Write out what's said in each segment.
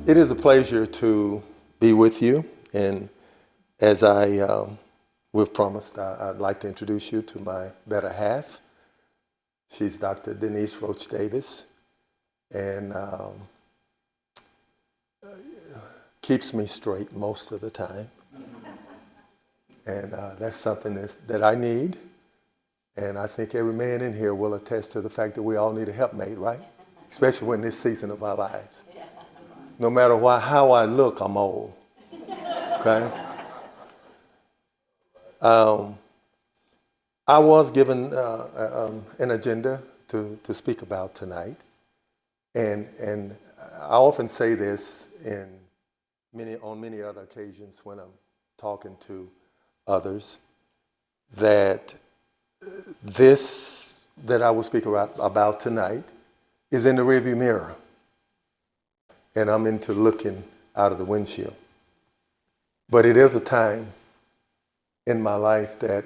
It is a pleasure to be with you, and as we've promised, I'd like to introduce you to my better half. She's Dr. Denise Roach Davis, and keeps me straight most of the time. And that's something that I need, and I think every man in here will attest to the fact that we all need a helpmate, right? Especially in this season of our lives. No matter how I look, I'm old. Okay? I was given an agenda to speak about tonight, and I often say this on many other occasions when I'm talking to others, that this that I will speak about tonight is in the rearview mirror, and I'm into looking out of the windshield. But it is a time in my life that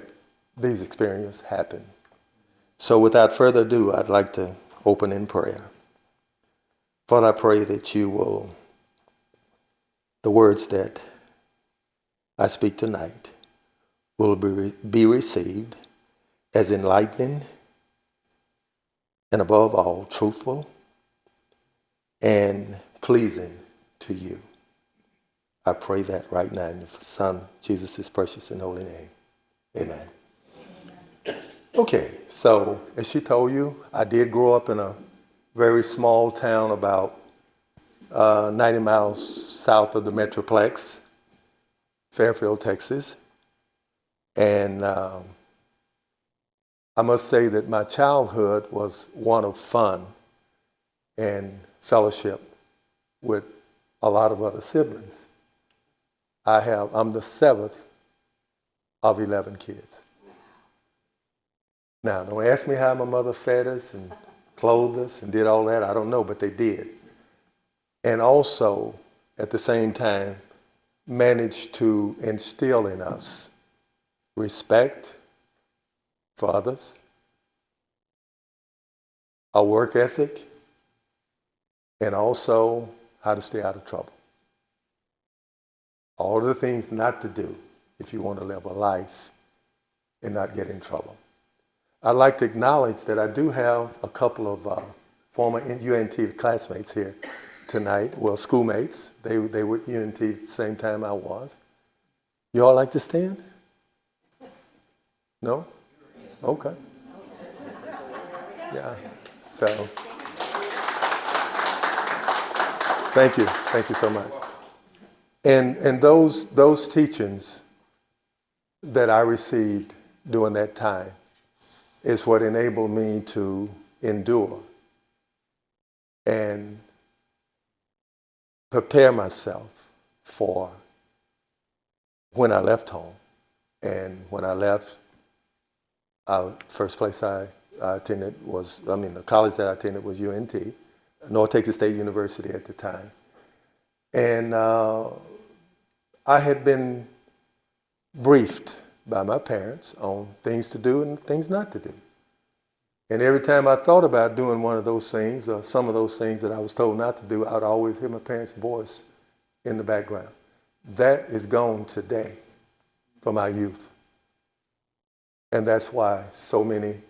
these experiences happen. So without further ado, I'd like to open in prayer. Father, I pray that the words that I speak tonight will be received as enlightening and above all truthful and pleasing to you. I pray that right now in your Son, Jesus' precious and holy name. Amen. Okay, so as she told you, I did grow up in a very small town about 90 miles south of the Metroplex, Fairfield, Texas. And I must say that my childhood was one of fun and fellowship with a lot of other siblings. I'm the seventh of 11 kids. Now, don't ask me how my mother fed us and clothed us and did all that. I don't know, but they did. And also, at the same time, managed to instill in us respect for others, a work ethic, and also how to stay out of trouble. All of the things not to do if you want to live a life and not get in trouble. I'd like to acknowledge that I do have a couple of former UNT classmates here tonight. Well, schoolmates. They were at UNT at the same time I was. You all like to stand? No? Okay. Yeah. So, thank you. Thank you so much. And those teachings that I received during that time is what enabled me to endure and prepare myself for when I left home. And when I left, first place I attended the college that I attended was UNT, North Texas State University at the time. And I had been briefed by my parents on things to do and things not to do. And every time I thought about doing one of those things or some of those things that I was told not to do, I'd always hear my parents' voice in the background. That is gone today from our youth. And that's why so many,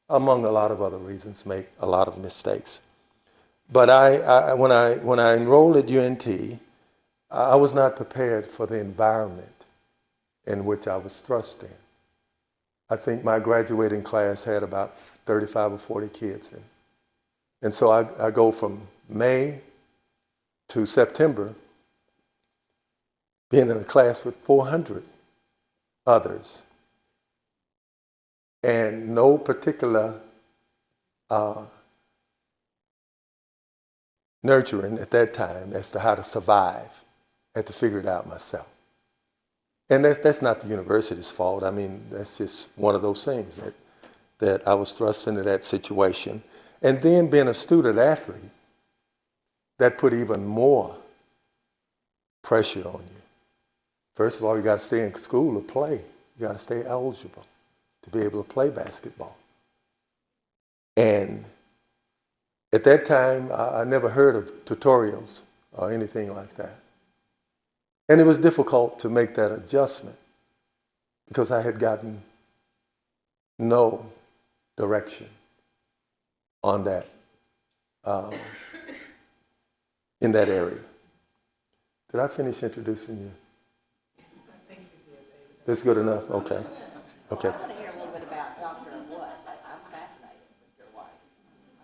among a lot of other reasons, make a lot of mistakes. But when I enrolled at UNT, I was not prepared for the environment in which I was thrust in. I think my graduating class had about 35 or 40 kids in. And so I go from May to September being in a class with 400 others. And no particular nurturing at that time as to how to survive. I had to figure it out myself. And that's not the university's fault. I mean, that's just one of those things that I was thrust into that situation. And then being a student athlete, that put even more pressure on you. First of all, you got to stay in school to play. You got to stay eligible to be able to play basketball. And at that time, I never heard of tutorials or anything like that. And it was difficult to make that adjustment because I had gotten no direction on that, in that area. Did I finish introducing you? I think you did, David. That's good enough? Okay. Okay. I want to hear a little bit about Dr. What. I'm fascinated with your wife.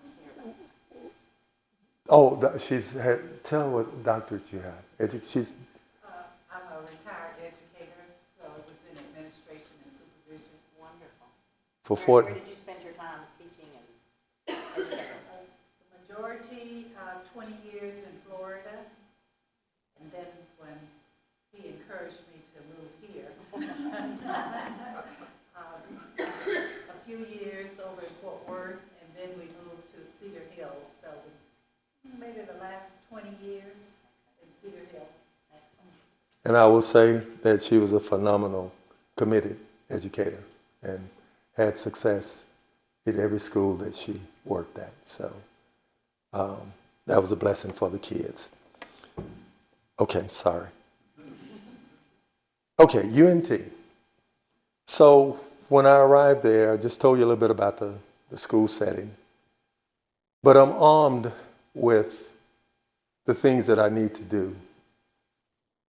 Let's hear about it. Oh, she's had, tell her what doctorate you have. She's, I'm a retired educator, so I was in administration and supervision. Wonderful. for Where 40. did you spend your time teaching and educating? The majority, 20 years in Florida, and then when he encouraged me to move here, a few years over in Fort Worth, and then we moved to Cedar Hills. So maybe the last 20 years in Cedar Hill. Excellent. And I will say that she was a phenomenal, committed educator and had success at every school that she worked at. So that was a blessing for the kids. Okay, sorry. Okay, UNT. So when I arrived there, I just told you a little bit about the school setting. But I'm armed with the things that I need to do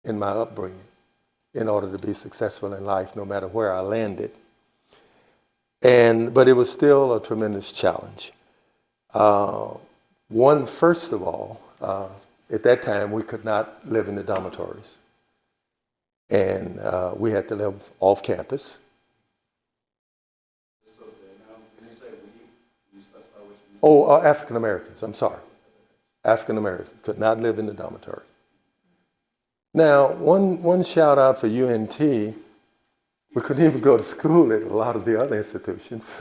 in my upbringing in order to be successful in life, no matter where I landed. But it was still a tremendous challenge. First of all, at that time, we could not live in the dormitories. And we had to live off campus. So now, when you say we, you specify which we? Oh, African Americans, I'm sorry. African Americans could not live in the dormitory. Now, one shout out for UNT, we couldn't even go to school at a lot of the other institutions.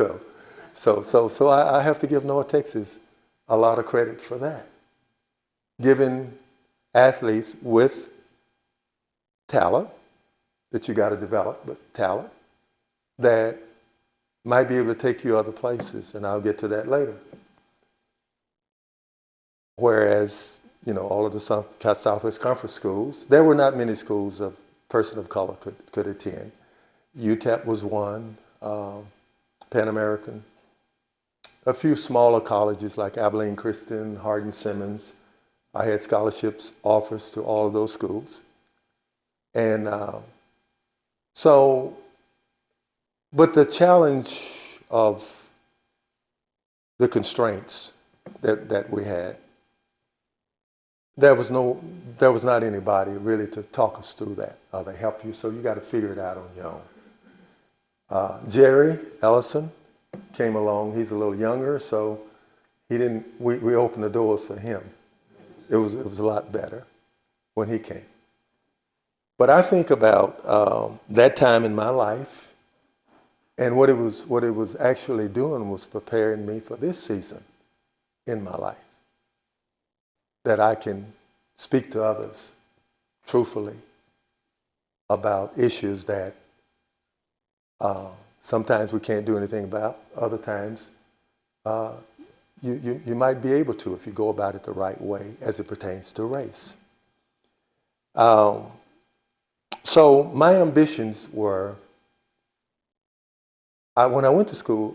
So I have to give North Texas a lot of credit for that. Giving athletes with talent that you got to develop, but talent that might be able to take you other places, and I'll get to that later. Whereas, all of the Southwest Conference schools, there were not many schools a person of color could attend. UTEP was one, Pan American, a few smaller colleges like Abilene Christian, Hardin-Simmons. I had scholarships offers to all of those schools. And but the challenge of the constraints that we had, there was not anybody really to talk us through that, to help you, so you got to figure it out on your own. Jerry Ellison came along. He's a little younger, so we opened the doors for him. It was a lot better when he came. But I think about that time in my life, and what it was actually doing was preparing me for this season in my life, that I can speak to others truthfully about issues that sometimes we can't do anything about. Other times, you might be able to if you go about it the right way as it pertains to race. So my ambitions were, when I went to school,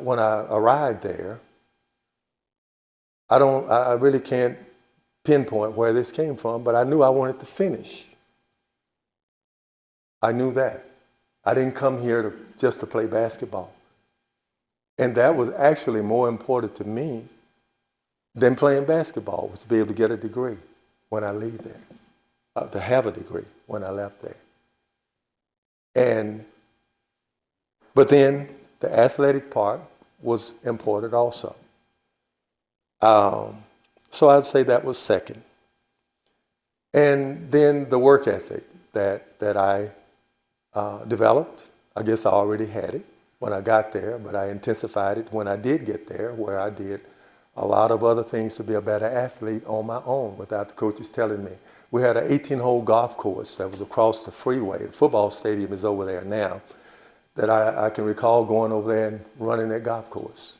when I arrived there, I really can't pinpoint where this came from, but I knew I wanted to finish. I knew that. I didn't come here just to play basketball. And that was actually more important to me than playing basketball, was to be able to get a degree when I leave there, to have a degree when I left there. But then the athletic part was important also. So I'd say that was second. And then the work ethic that I developed, I guess I already had it when I got there, but I intensified it when I did get there, where I did a lot of other things to be a better athlete on my own without the coaches telling me. We had an 18-hole golf course that was across the freeway. The football stadium is over there now, that I can recall going over there and running that golf course.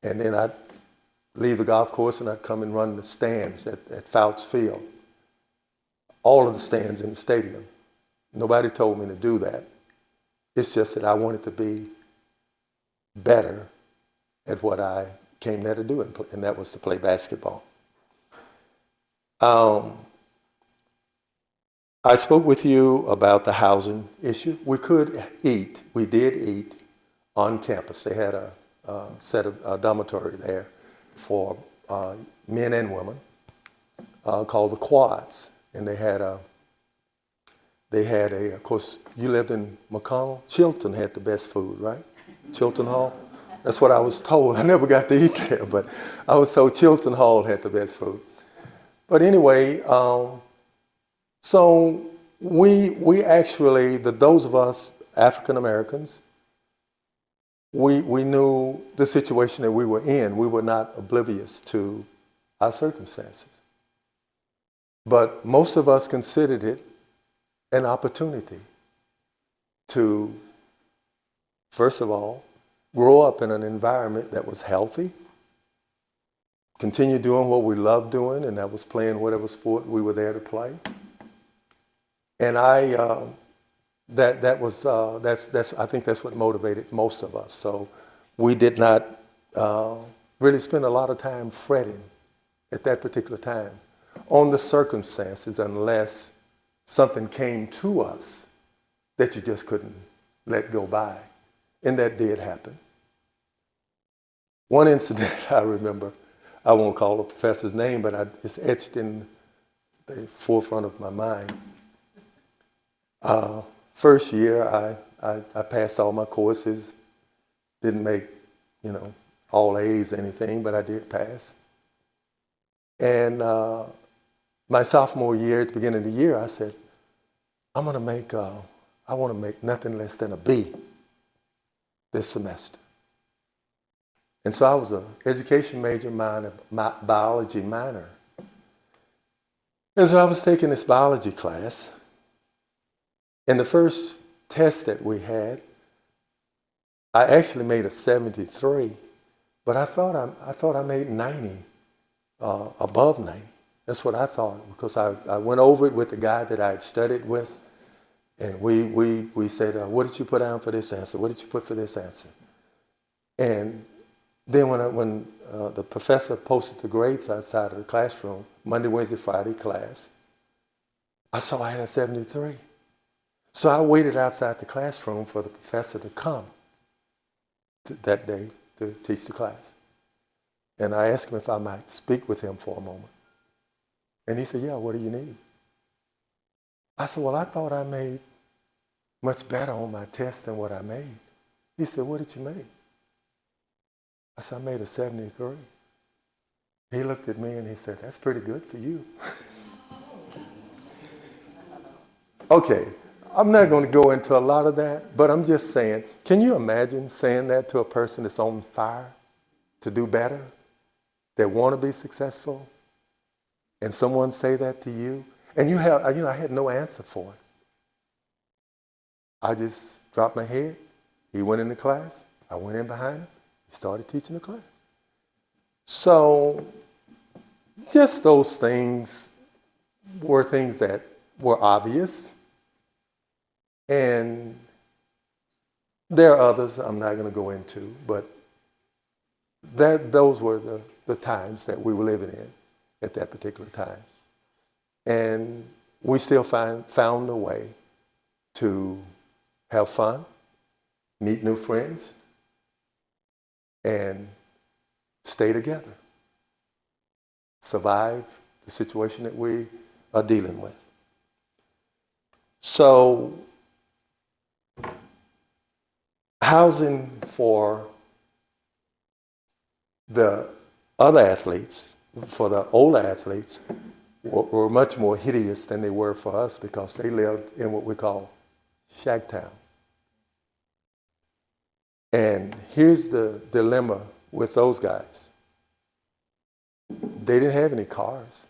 And then leave the golf course and I'd come and run the stands at Fouts Field. All of the stands in the stadium. Nobody told me to do that. It's just that I wanted to be better at what I came there to do, and that was to play basketball. I spoke with you about the housing issue. We could eat. We did eat on campus. They had a set of a dormitory there for men and women called the quads, and they had a. Of course, you lived in McConnell. Chilton had the best food, right? Chilton Hall. That's what I was told. I never got to eat there, but I was told Chilton Hall had the best food. But anyway, so we actually, those of us African Americans, we knew the situation that we were in. We were not oblivious to our circumstances. But most of us considered it an opportunity to, first of all, grow up in an environment that was healthy, continue doing what we loved doing, and that was playing whatever sport we were there to play. And I think that's what motivated most of us. So we did not really spend a lot of time fretting at that particular time on the circumstances unless something came to us that you just couldn't let go by. And that did happen. One incident I remember, I won't call the professor's name, but it's etched in the forefront of my mind. First year, I passed all my courses, didn't make, all A's or anything, but I did pass. And my sophomore year, at the beginning of the year, I said, I want to make nothing less than a B this semester. And so I was an education major, biology minor. And so I was taking this biology class. And the first test that we had, I actually made a 73, but I thought I made 90, above 90. That's what I thought, because I went over it with the guy that I had studied with, and we said, what did you put down for this answer? What did you put for this answer? And then when the professor posted the grades outside of the classroom, Monday, Wednesday, Friday class, I saw I had a 73. So I waited outside the classroom for the professor to come that day to teach the class. And I asked him if I might speak with him for a moment. And he said, yeah, what do you need? I said, well, I thought I made much better on my test than what I made. He said, what did you make? I said, I made a 73. He looked at me and he said, that's pretty good for you. Okay, I'm not going to go into a lot of that, but I'm just saying, can you imagine saying that to a person that's on fire to do better, that want to be successful, and someone say that to you, and I had no answer for it. I just dropped my head. He went into class. I went in behind him. He started teaching the class. So just those things were things that were obvious. And there are others I'm not going to go into, but those were the times that we were living in at that particular time. And we still found a way to have fun, meet new friends, and stay together. Survive the situation that we are dealing with. So, housing for the other athletes, for the older athletes, were much more hideous than they were for us because they lived in what we call shack town. And here's the dilemma with those guys. They didn't have any cars.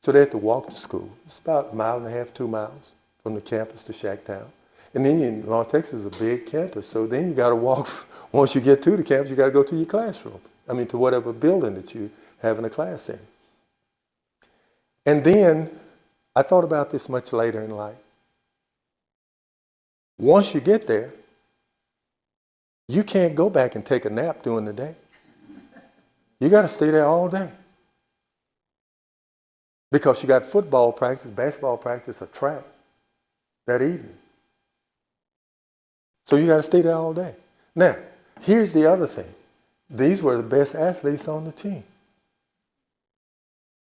So they had to walk to school. It's about 1.5 miles, 2 miles from the campus to shack town. And then North Texas is a big campus, so then you got to walk. Once you get to the campus, you got to go to your classroom. to whatever building that you having a class in. And then I thought about this much later in life. Once you get there, you can't go back and take a nap during the day. You got to stay there all day. Because you got football practice, basketball practice, or track that evening. So you got to stay there all day. Now, here's the other thing. These were the best athletes on the team.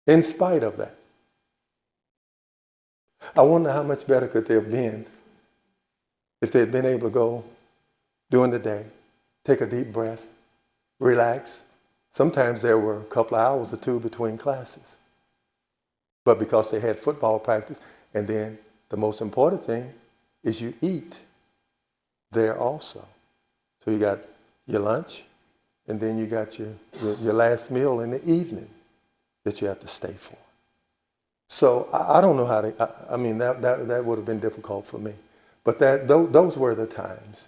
In spite of that. I wonder how much better could they have been if they had been able to go during the day, take a deep breath, relax. Sometimes there were a couple of hours or two between classes. But because they had football practice, and then the most important thing is you eat there also. So you got your lunch, and then you got your last meal in the evening that you have to stay for. So I don't know how to, that would have been difficult for me. But those were the times,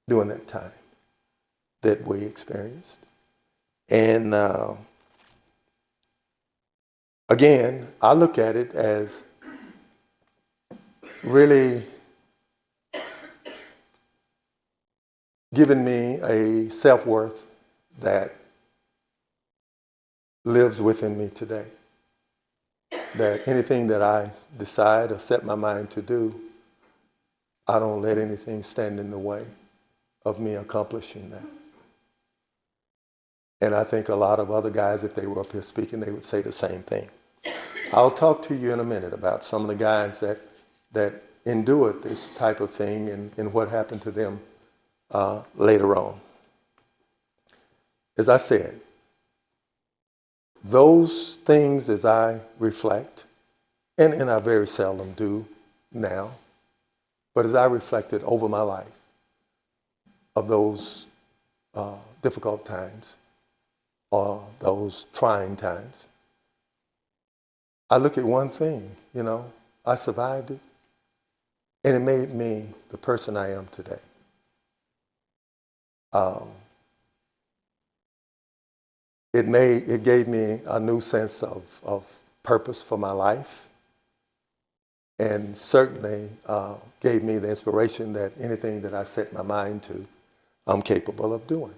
during that time, that we experienced. And again, I look at it as really giving me a self-worth that lives within me today. That anything that I decide or set my mind to do, I don't let anything stand in the way of me accomplishing that. And I think a lot of other guys, if they were up here speaking, they would say the same thing. I'll talk to you in a minute about some of the guys that endured this type of thing and what happened to them later on. As I said, those things, as I reflect, and I very seldom do now, but as I reflected over my life of those difficult times or those trying times, I look at one thing, I survived it, and it made me the person I am today. It gave me a new sense of purpose for my life, and certainly gave me the inspiration that anything that I set my mind to, I'm capable of doing.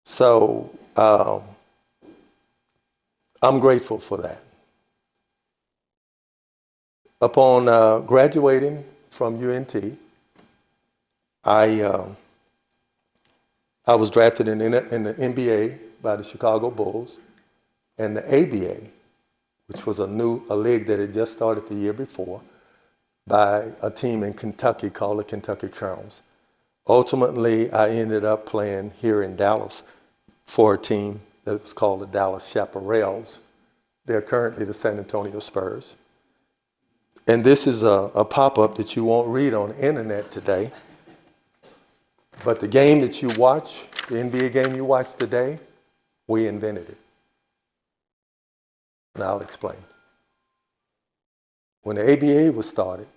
So I'm grateful for that. Upon graduating from UNT, I was drafted in the NBA by the Chicago Bulls, and the ABA, which was a league that had just started the year before, by a team in Kentucky called the Kentucky Colonels. Ultimately, I ended up playing here in Dallas for a team that was called the Dallas Chaparrals. They're currently the San Antonio Spurs. And this is a pop-up that you won't read on the internet today. But the game that you watch, the NBA game you watch today, we invented it. And I'll explain. When the ABA was started,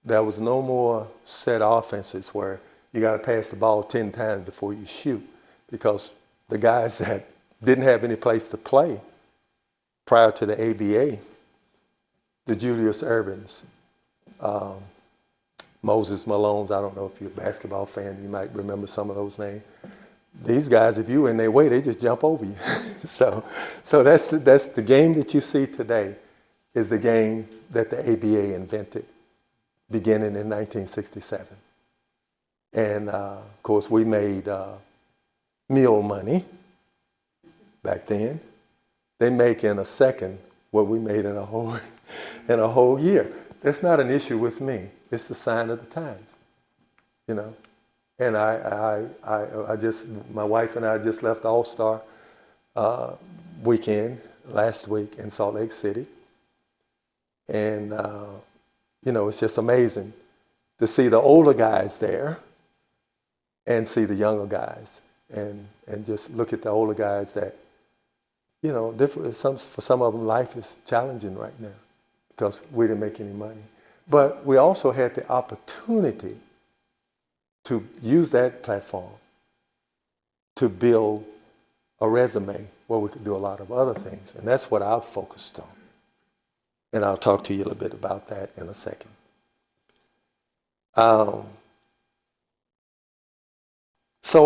there was no more set offenses where you got to pass the ball 10 times before you shoot, because the guys that didn't have any place to play prior to the ABA, the Julius Irvins, Moses Malones, I don't know if you're a basketball fan, you might remember some of those names. These guys, if you were in their way, they just jump over you. so that's the game that you see today is the game that the ABA invented, beginning in 1967. And of course, we made meal money back then. They make in a second what we made in a whole year. That's not an issue with me. It's the sign of the times, And my wife and I just left All-Star weekend last week in Salt Lake City. And, it's just amazing to see the older guys there and see the younger guys and just look at the older guys that, for some of them, life is challenging right now because we didn't make any money. But we also had the opportunity to use that platform to build a resume where we could do a lot of other things. And that's what I've focused on. And I'll talk to you a little bit about that in a second. So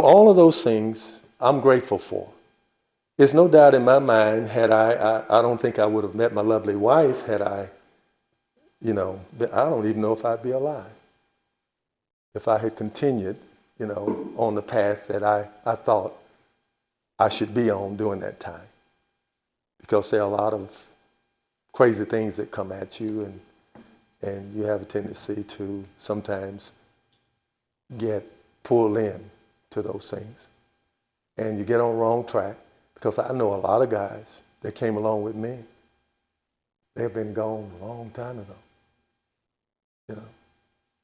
all of those things I'm grateful for. There's no doubt in my mind, I don't think I would have met my lovely wife had I don't even know if I'd be alive. If I had continued, on the path that I thought I should be on during that time. Because there are a lot of crazy things that come at you, and you have a tendency to sometimes get pulled in to those things. And you get on the wrong track, because I know a lot of guys that came along with me. They've been gone a long time ago.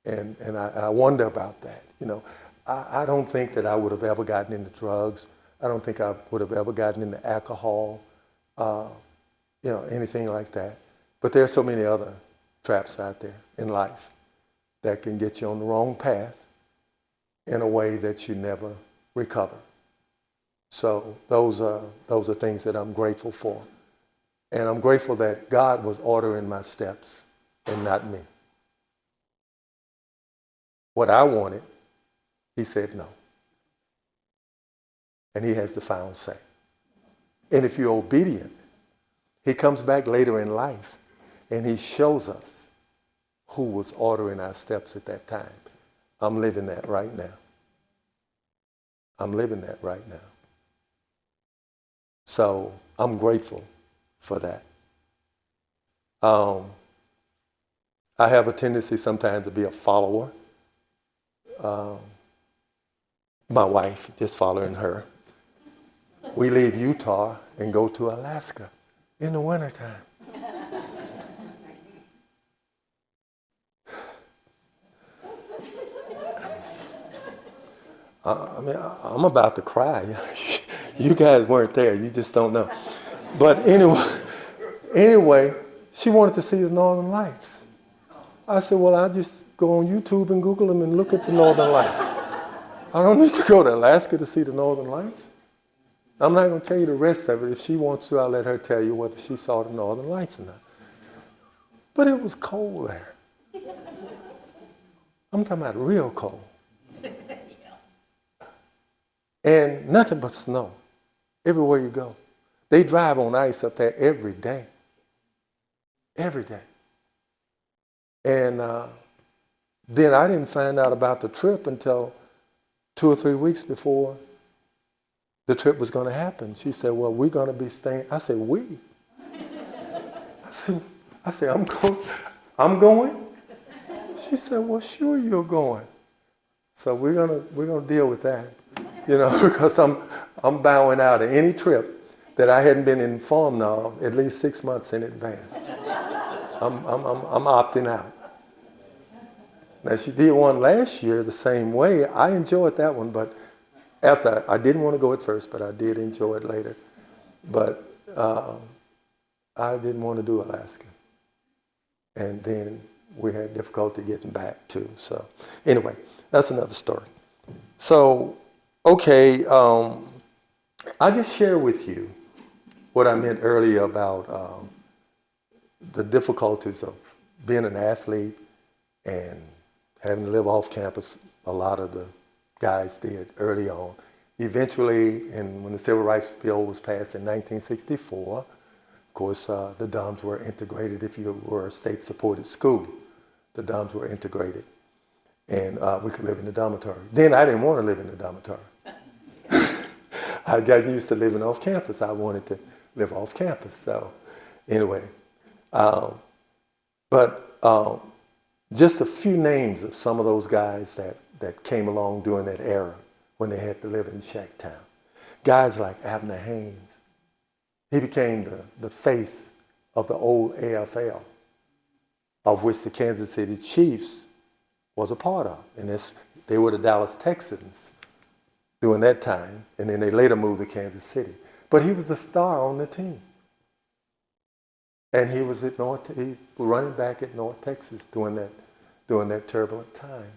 And I wonder about that. I don't think that I would have ever gotten into drugs. I don't think I would have ever gotten into alcohol, anything like that. But there are so many other traps out there in life that can get you on the wrong path in a way that you never recover. So those are things that I'm grateful for. And I'm grateful that God was ordering my steps and not me. What I wanted, he said no. And he has the final say. And if you're obedient, he comes back later in life and he shows us who was ordering our steps at that time. I'm living that right now. I'm living that right now. So I'm grateful for that. I have a tendency sometimes to be a follower. My wife, just following her. We leave Utah and go to Alaska in the wintertime. I'm about to cry. You guys weren't there. You just don't know. But anyway, she wanted to see the Northern Lights. I said, well, I'll just go on YouTube and Google them and look at the Northern Lights. I don't need to go to Alaska to see the Northern Lights. I'm not going to tell you the rest of it. If she wants to, I'll let her tell you whether she saw the Northern Lights or not. But it was cold there. I'm talking about real cold. And nothing but snow everywhere you go. They drive on ice up there every day. Every day. And then I didn't find out about the trip until 2 or 3 weeks before the trip was going to happen. She said, well, we're going to be staying. I said, we? I said, I'm going? She said, well, sure you're going. So we're gonna deal with that, because I'm bowing out of any trip that I hadn't been informed of at least 6 months in advance. I'm opting out. Now, she did one last year the same way. I enjoyed that one, but after, I didn't want to go at first, but I did enjoy it later. But I didn't want to do Alaska. And then we had difficulty getting back too. So anyway, that's another story. So, okay, I just share with you what I meant earlier about the difficulties of being an athlete and having to live off campus. A lot of the guys did early on. Eventually, when the Civil Rights Bill was passed in 1964, of course, the dorms were integrated. If you were a state-supported school, the dorms were integrated. And we could live in the dormitory. Then I didn't want to live in the dormitory. I got used to living off campus. I wanted to live off campus. So anyway, just a few names of some of those guys that came along during that era when they had to live in Shacktown. Guys like Abner Haynes. He became the face of the old AFL, of which the Kansas City Chiefs was a part of. And they were the Dallas Texans during that time, and then they later moved to Kansas City. But he was the star on the team. And he was running back at North Texas during that turbulent time.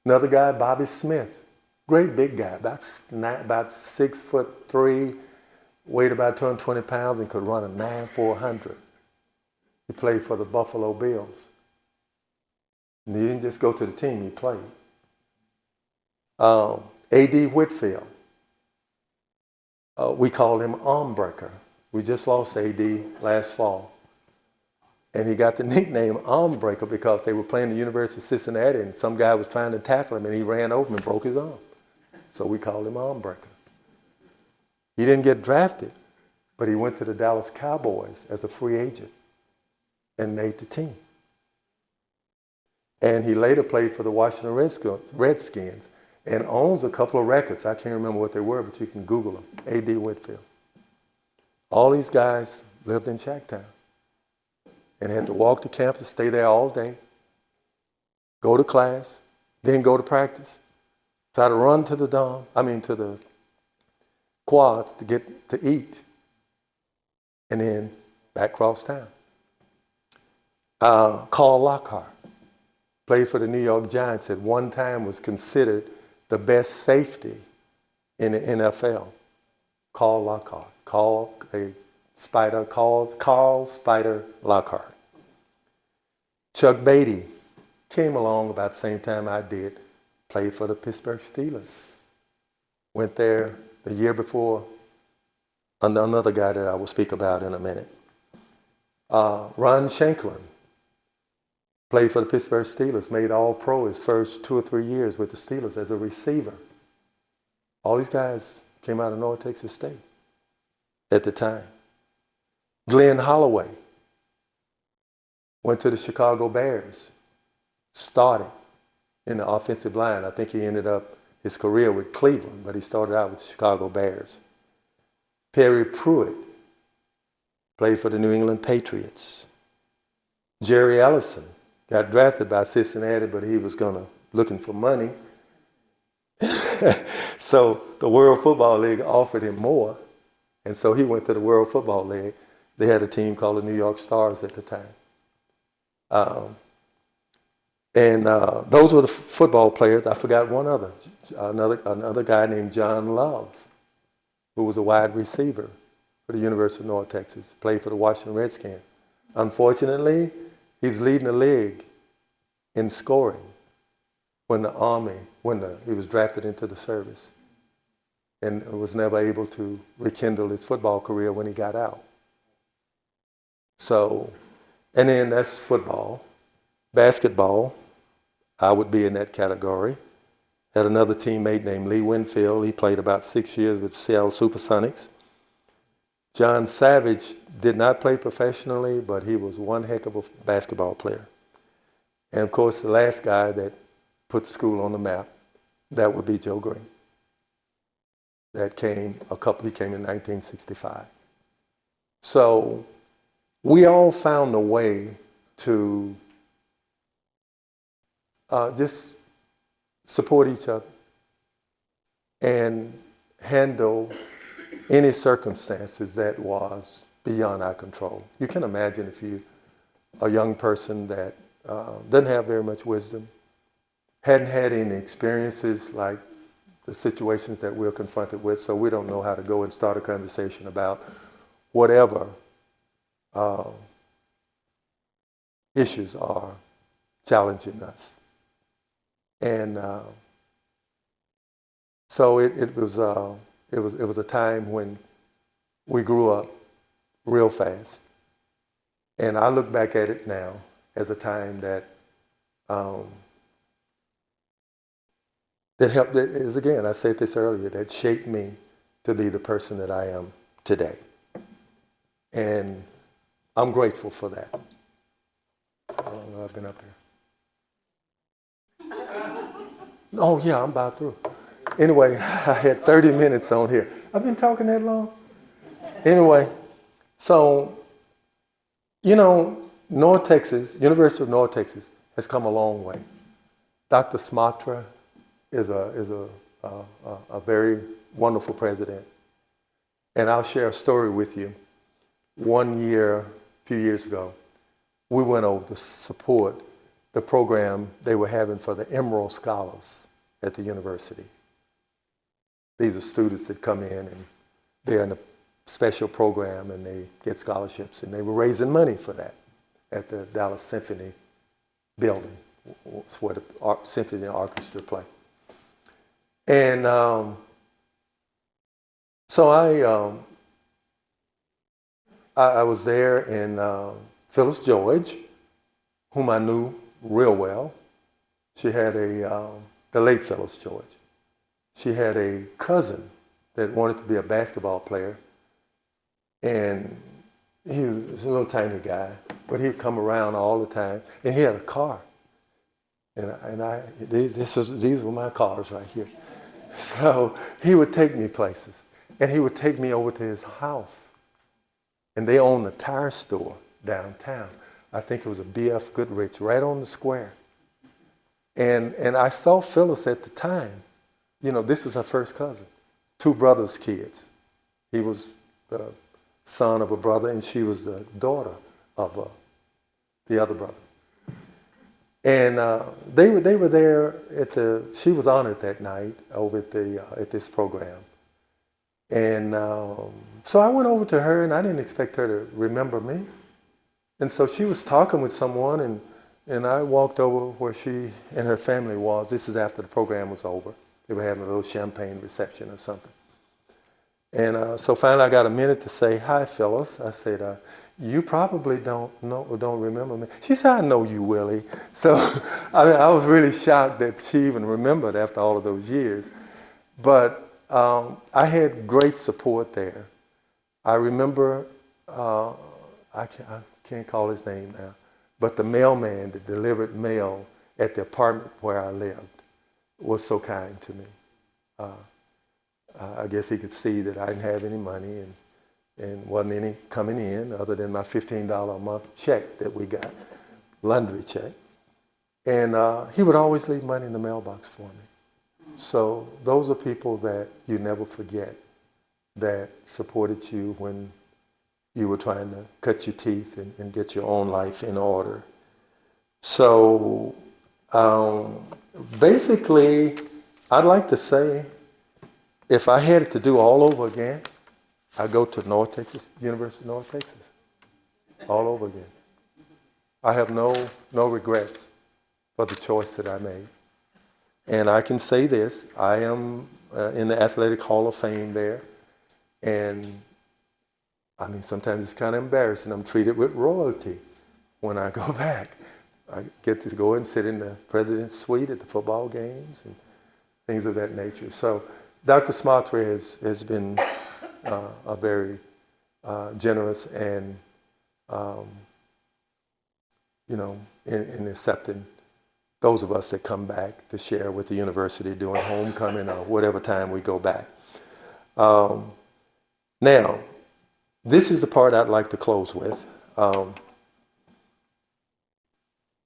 Another guy, Bobby Smith, Great big guy, about 6'3", weighed about 220 pounds, and could run a 9.400. He played for the Buffalo Bills. And he didn't just go to the team, he played. A.D. Whitfield, we called him Arm Breaker. We just lost A.D. last fall. And he got the nickname Arm Breaker because they were playing the University of Cincinnati and some guy was trying to tackle him and he ran over him and broke his arm. So we called him Arm Breaker. He didn't get drafted, but he went to the Dallas Cowboys as a free agent and made the team. And he later played for the Washington Redskins and owns a couple of records. I can't remember what they were, but you can Google them. A.D. Whitfield. All these guys lived in Shacktown and had to walk to campus, stay there all day, go to class, then go to practice, try to run to the quads to get to eat, and then back across town. Carl Lockhart played for the New York Giants. At one time was considered the best safety in the NFL. Carl Lockhart. Carl Spider Lockhart. Chuck Beatty came along about the same time I did, played for the Pittsburgh Steelers. Went there the year before, another guy that I will speak about in a minute. Ron Shanklin played for the Pittsburgh Steelers, made All-Pro his first 2 or 3 years with the Steelers as a receiver. All these guys came out of North Texas State at the time. Glenn Holloway went to the Chicago Bears, started in the offensive line. I think he ended up his career with Cleveland, but he started out with the Chicago Bears. Perry Pruitt played for the New England Patriots. Jerry Ellison got drafted by Cincinnati, but he was looking for money. So the World Football League offered him more, and so he went to the World Football League. They had a team called the New York Stars at the time. Those were the football players. I forgot one other. Another guy named John Love, who was a wide receiver for the University of North Texas, played for the Washington Redskins. Unfortunately, he was leading the league in scoring when he was drafted into the service, and was never able to rekindle his football career when he got out. So, and then that's football. Basketball, I would be in that category. Had another teammate named Lee Winfield. He played about 6 years with Seattle Supersonics. John Savage did not play professionally, but he was one heck of a basketball player. And of course, the last guy that put the school on the map, that would be Joe Green. He came in 1965. So we all found a way to just support each other and handle any circumstances that was beyond our control. You can imagine if you're a young person that doesn't have very much wisdom, hadn't had any experiences like the situations that we're confronted with, so we don't know how to go and start a conversation about whatever issues are challenging us. And so it was a time when we grew up real fast. And I look back at it now as a time that helped, again, I said this earlier, that shaped me to be the person that I am today. And I'm grateful for that. How long have I been up here? Oh yeah, I'm about through. Anyway, I had 30 minutes on here. I've been talking that long? Anyway, so, North Texas, University of North Texas has come a long way. Dr. Smatra is a very wonderful president. And I'll share a story with you. One year, a few years ago, we went over to support the program they were having for the Emerald Scholars at the university. These are students that come in and they're in a special program and they get scholarships, and they were raising money for that at the Dallas Symphony building. It's where the symphony orchestra play. And so I was there, and Phyllis George, whom I knew real well, she had the late Phyllis George. She had a cousin that wanted to be a basketball player, and he was a little tiny guy, but he'd come around all the time, and he had a car. These were my cars right here. So he would take me places, and he would take me over to his house. And they owned a tire store downtown. I think it was a B.F. Goodrich right on the square. And I saw Phyllis at the time. You know, this was her first cousin, two brothers' kids. He was the son of a brother, and she was the daughter of the other brother. And they were there she was honored that night over at this program. And so I went over to her, and I didn't expect her to remember me. And so she was talking with someone, and I walked over where she and her family was. This is after the program was over. They were having a little champagne reception or something. And so finally I got a minute to say, "Hi, Phyllis." I said, "You probably don't remember me." She said, "I know you, Willie." So I was really shocked that she even remembered after all of those years. But I had great support there. I remember, I can't call his name now, but the mailman that delivered mail at the apartment where I lived was so kind to me. I guess he could see that I didn't have any money and wasn't any coming in other than my $15 a month check that we got, laundry check. And he would always leave money in the mailbox for me. So those are people that you never forget that supported you when you were trying to cut your teeth and get your own life in order. So basically, I'd like to say, if I had it to do all over again, I'd go to North Texas, University of North Texas, all over again. I have no regrets for the choice that I made. And I can say this, I am in the Athletic Hall of Fame there. And I mean, sometimes it's kind of embarrassing. I'm treated with royalty when I go back. I get to go and sit in the president's suite at the football games and things of that nature. So Dr. Smatra has been a very generous and, in accepting those of us that come back to share with the university during homecoming or whatever time we go back. Now, this is the part I'd like to close with.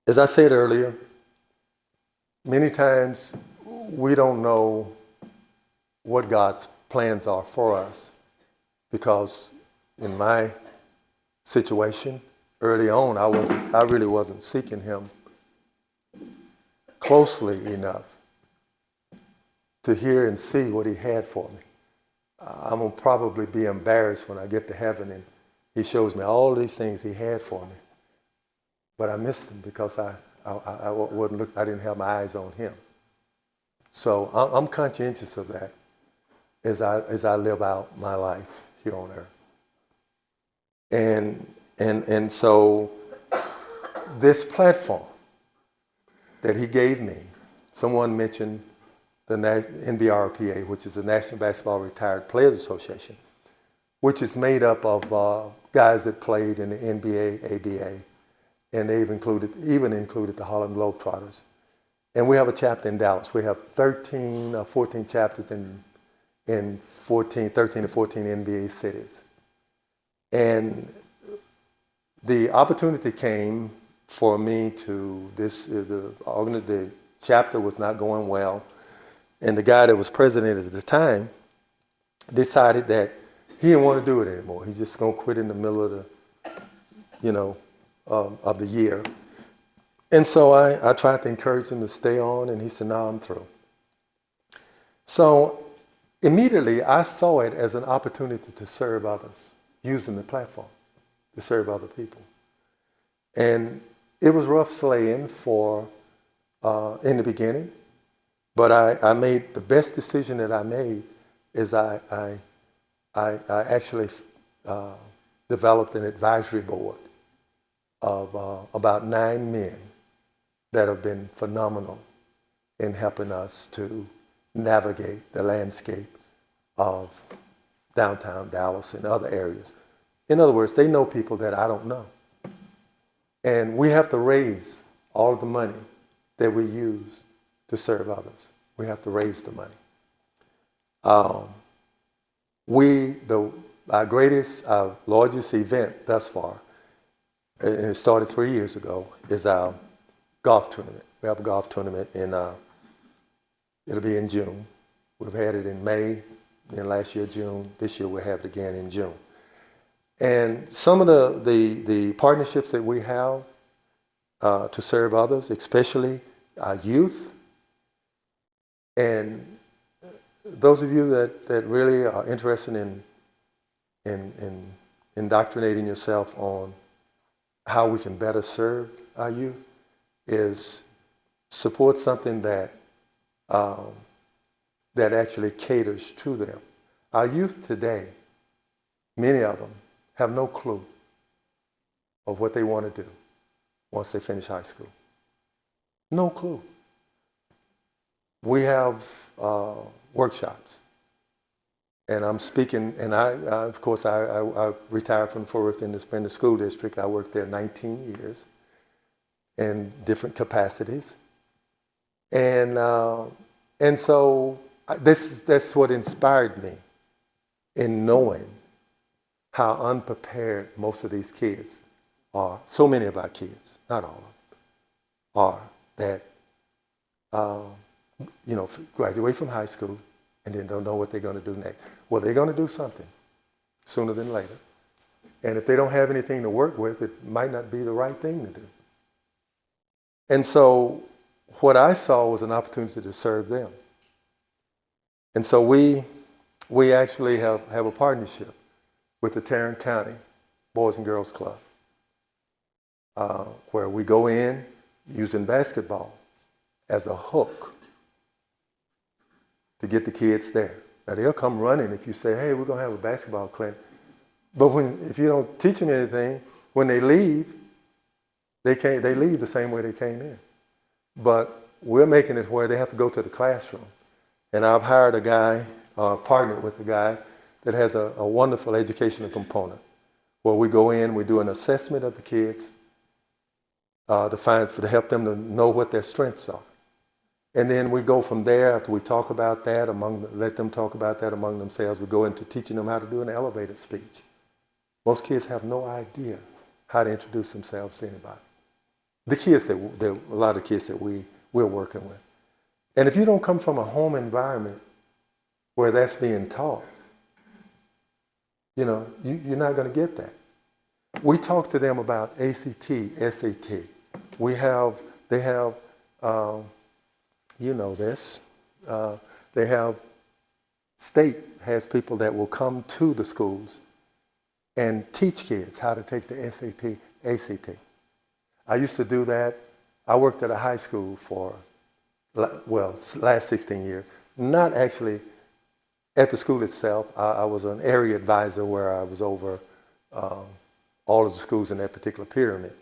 As I said earlier, many times we don't know what God's plans are for us, because in my situation early on, I really wasn't seeking Him closely enough to hear and see what He had for me. I'm going to probably be embarrassed when I get to heaven and He shows me all these things He had for me. But I missed them because I didn't have my eyes on Him. So I'm conscientious of that as I live out my life here on earth. And so this platform that He gave me, someone mentioned the NBRPA, which is the National Basketball Retired Players Association, which is made up of guys that played in the NBA, ABA, and they've even included the Harlem Globetrotters. And we have a chapter in Dallas. We have 13 or 14 chapters in 13 or 14 NBA cities. And the opportunity came for me to, the chapter was not going well. And the guy that was president at the time decided that he didn't want to do it anymore. He's just going to quit in the middle of the year. And so I tried to encourage him to stay on, and he said, "No, I'm through." So immediately I saw it as an opportunity to serve others, using the platform to serve other people. And it was rough slaying in the beginning, but I made the best decision that I made is I actually developed an advisory board of about 9 men that have been phenomenal in helping us to navigate the landscape of downtown Dallas and other areas. In other words, they know people that I don't know. And we have to raise all of the money that we use to serve others. We have to raise the money. Our largest event thus far, and it started 3 years ago, is our golf tournament. We have a golf tournament it'll be in June. We've had it in May, then last year June. This year we'll have it again in June. And some of the partnerships that we have to serve others, especially our youth, and those of you that really are interested in indoctrinating yourself on how we can better serve our youth, is support something that actually caters to them. Our youth today, many of them, have no clue of what they want to do once they finish high school. No clue. We have workshops, and I'm speaking, and I retired from Fort Worth Independent School District. I worked there 19 years in different capacities. And so that's what inspired me in knowing how unprepared most of these kids are. So many of our kids, not all of them, are that, graduate from high school and then don't know what they're going to do next. Well, they're going to do something sooner than later. And if they don't have anything to work with, it might not be the right thing to do. And so what I saw was an opportunity to serve them. And so we actually have a partnership with the Tarrant County Boys and Girls Club, where we go in using basketball as a hook to get the kids there. Now they'll come running if you say, hey, we're going to have a basketball clinic. But if you don't teach them anything, when they leave, they leave the same way they came in. But we're making it where they have to go to the classroom. And I've hired a guy, partnered with a guy that has a wonderful educational component where we go in, we do an assessment of the kids to help them to know what their strengths are. And then we go from there after we talk about that, let them talk about that among themselves. We go into teaching them how to do an elevated speech. Most kids have no idea how to introduce themselves to anybody. A lot of kids that we're working with. And if you don't come from a home environment where that's being taught, you're not going to get that. We talk to them about ACT, SAT. They have, they have, state has people that will come to the schools and teach kids how to take the SAT, ACT. I used to do that. I worked at a high school for, last 16 years. Not actually at the school itself. I was an area advisor where I was over all of the schools in that particular pyramid.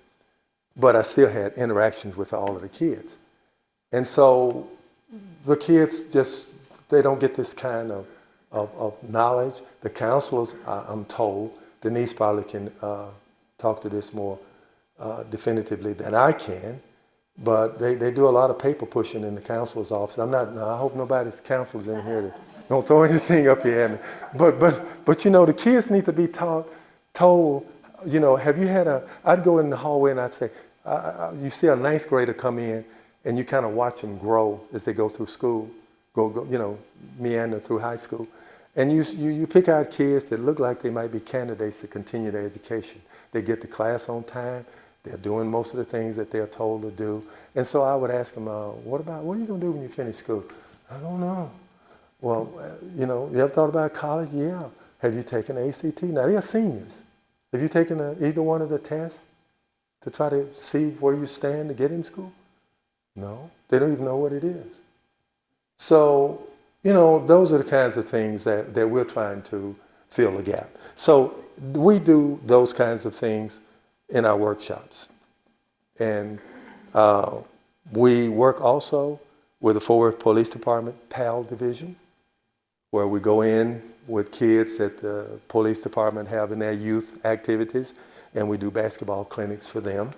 But I still had interactions with all of the kids. And so the kids they don't get this kind of knowledge. The counselors, I'm told, Denise probably can talk to this more definitively than I can, but they do a lot of paper pushing in the counselor's office. I hope nobody's counselors in here that don't throw anything up here at me. But the kids need to be told, have you had I'd go in the hallway and I'd say, you see a ninth grader come in and you kind of watch them grow as they go through school, meander through high school. And you pick out kids that look like they might be candidates to continue their education. They get to class on time. They're doing most of the things that they're told to do. And so I would ask them, what are you going to do when you finish school? I don't know. Well, you ever thought about college? Yeah. Have you taken the ACT? Now, they are seniors. Have you taken either one of the tests to try to see where you stand to get in school? No. They don't even know what it is. So, those are the kinds of things that we're trying to fill the gap. So we do those kinds of things in our workshops. And we work also with the Fort Worth Police Department PAL division, where we go in with kids that the police department have in their youth activities, and we do basketball clinics for them.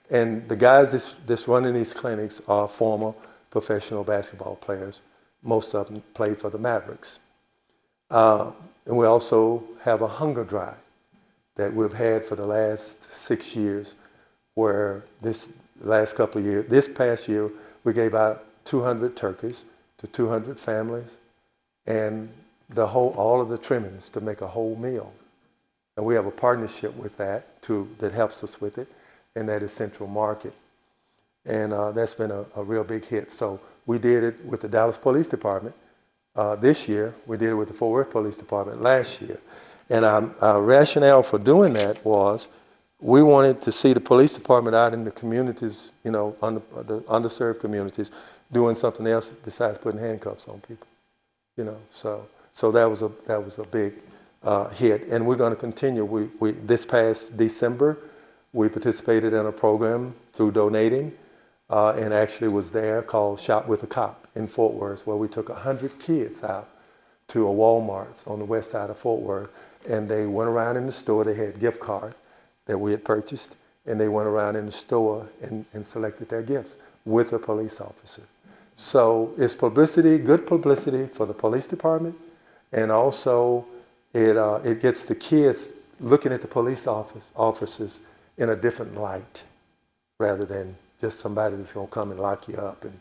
And the guys that's running these clinics are former professional basketball players. Most of them played for the Mavericks. And we also have a hunger drive that we've had for the last 6 years, where this past year, we gave out 200 turkeys to 200 families and all of the trimmings to make a whole meal. And we have a partnership with that that helps us with it, and that is Central Market. And that's been a real big hit. So we did it with the Dallas Police Department this year. We did it with the Fort Worth Police Department last year. And our rationale for doing that was we wanted to see the police department out in the communities, the underserved communities, doing something else besides putting handcuffs on people. So that was a big hit, and we're going to continue. We this past December, we participated in a program through donating, and actually was there called Shop with a Cop in Fort Worth, where we took 100 kids out to a Walmart on the west side of Fort Worth, and they went around in the store. They had gift cards that we had purchased, and they went around in the store and selected their gifts with a police officer. So it's publicity, good publicity for the police department, and also it gets the kids looking at the police officers in a different light, rather than just somebody that's going to come and lock you up. And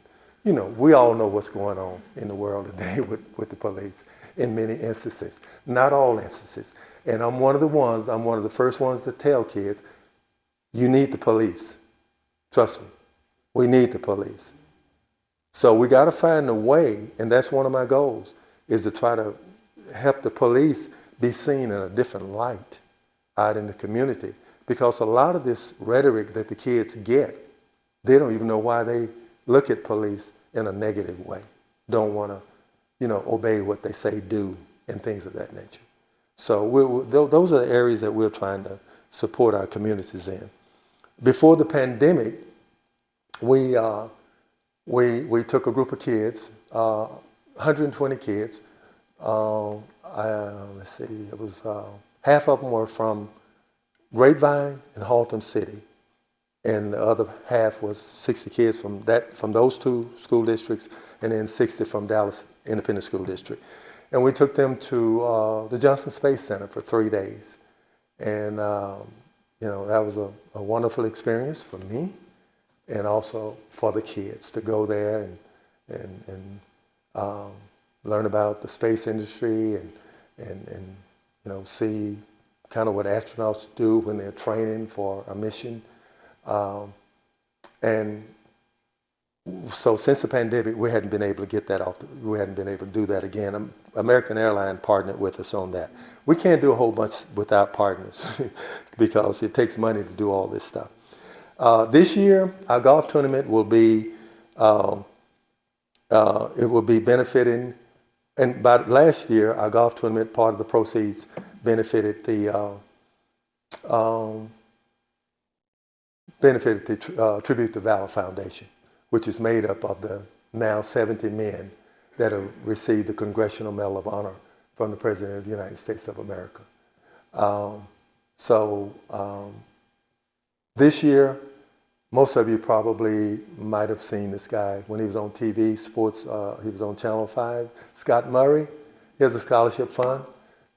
we all know what's going on in the world today with the police in many instances, not all instances. And I'm one of the first ones to tell kids, you need the police. Trust me, we need the police. So we got to find a way, and that's one of my goals, is to try to help the police be seen in a different light out in the community. Because a lot of this rhetoric that the kids get, they don't even know why they look at police in a negative way. Don't want to, obey what they say do, and things of that nature. So those are the areas that we're trying to support our communities in. Before the pandemic, we took a group of kids, 120 kids. Let's see, it was half of them were from Grapevine and Haltom City, and the other half was 60 kids from those two school districts, and then 60 from Dallas Independent School District. And we took them to the Johnson Space Center for 3 days, and that was a wonderful experience for me, and also for the kids to go there and learn about the space industry and see kind of what astronauts do when they're training for a mission. And so since the pandemic, we hadn't been able to get that we hadn't been able to do that again. American Airlines partnered with us on that. We can't do a whole bunch without partners because it takes money to do all this stuff. This year, our golf tournament will be, benefiting, and by last year, our golf tournament, part of the proceeds benefited the Tribute to Valor Foundation, which is made up of the now 70 men that have received the Congressional Medal of Honor from the President of the United States of America. This year, most of you probably might have seen this guy when he was on TV, sports, he was on Channel 5. Scott Murray, he has a scholarship fund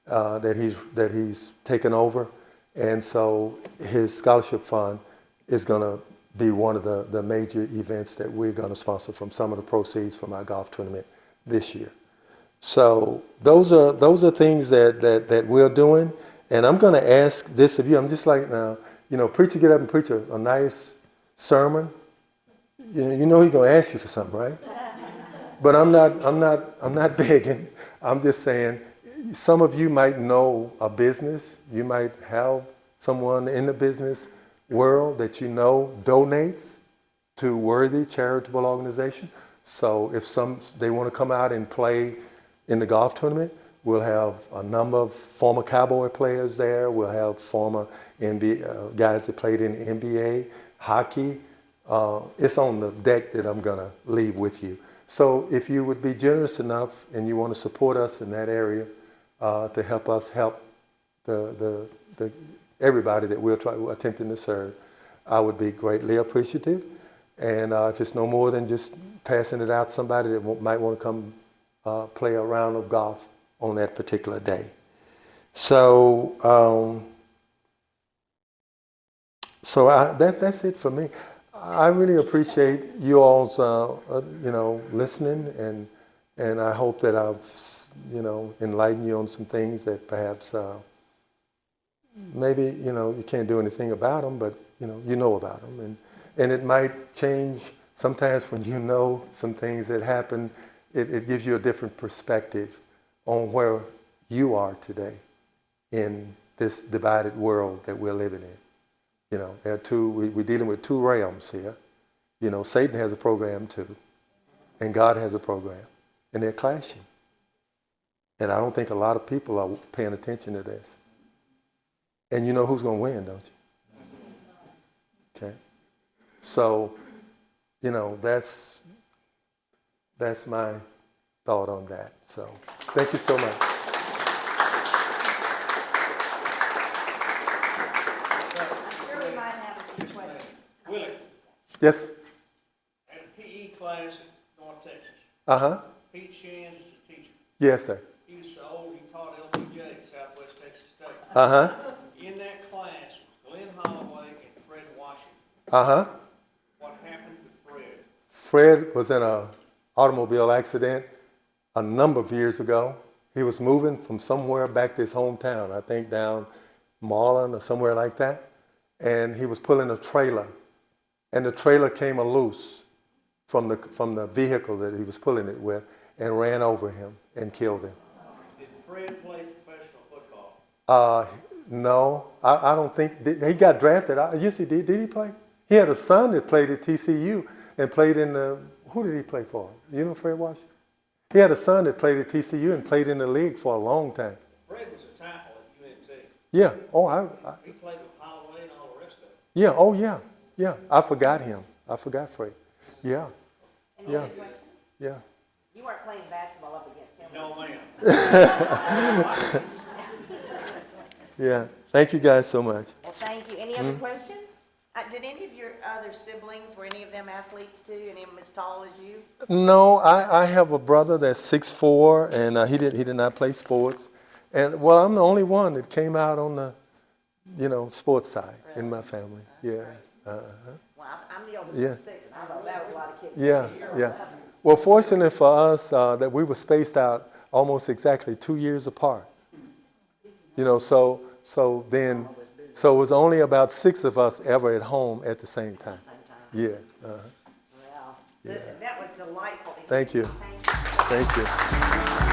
that he's taken over. And so his scholarship fund is going to be one of the major events that we're going to sponsor from some of the proceeds from our golf tournament this year. So those are things that we're doing. And I'm going to ask this of you. I'm just like, now, preacher get up and preach a nice sermon. He's going to ask you for something, right? But I'm not begging. I'm just saying, some of you might know a business. You might have someone in the business world that you know donates to worthy charitable organization. So if they want to come out and play in the golf tournament, we'll have a number of former Cowboy players there. We'll have former NBA guys that played in the NBA, hockey. It's on the deck that I'm going to leave with you. So if you would be generous enough and you want to support us in that area to help us help the everybody that we're attempting to serve, I would be greatly appreciative. And if it's no more than just passing it out to somebody that might want to come play a round of golf on that particular day. So, that's it for me. I really appreciate you all's, listening, and I hope that I've, enlightened you on some things that perhaps maybe, you can't do anything about them, but, you know about them. And it might change sometimes when you know some things that happen, it gives you a different perspective on where you are today in this divided world that we're living in. There are we're dealing with two realms here. Satan has a program too, and God has a program, and they're clashing. And I don't think a lot of people are paying attention to this. And you know who's going to win, don't you? Okay. So, that's my thought on that. So, thank you so much. I'm sure we might have a few questions. Willie, Yes? at a PE class in North Texas, Uh-huh. Pete Shins is a teacher. Yes, sir. He was so old, he taught LBJ, Southwest Texas State. Uh-huh. In that class was Glenn Holloway and Fred Washington. Uh-huh. What happened to Fred? Fred was in an automobile accident a number of years ago. He was moving from somewhere back to his hometown, I think down Marlin or somewhere like that. And he was pulling a trailer. And the trailer came loose from the vehicle that he was pulling it with and ran over him and killed him. Did Fred play professional football? No, I don't think. He got drafted. Yes, he did. Did he play? He had a son that played at TCU and played in the, who did he play for? You know Fred Washington? He had a son that played at TCU and played in the league for a long time. Fred was a tackle at UNT. Yeah. Oh, He played with Holloway and all the rest of them. yeah. Oh, yeah. Yeah. I forgot him. I forgot Fred. Yeah. Any Yeah. other questions? Yeah. You weren't playing basketball up against him. No, ma'am. Yeah. Thank you guys so much. Well, thank you. Any other questions? Did any of your other siblings, were any of them athletes too? Any of them as tall as you? No, I have a brother that's 6'4", and he did not play sports. And well, I'm the only one that came out on the, sports side in my family. Yeah. Well, I'm the oldest Yeah. of 6, and I thought that was a lot of kids. Yeah, yeah. Well, fortunate for us that we were spaced out almost exactly 2 years apart. So it was only about 6 of us ever at home at the same time. Yeah. Well, listen, that was delightful. Thank you. Thank you. Thank you.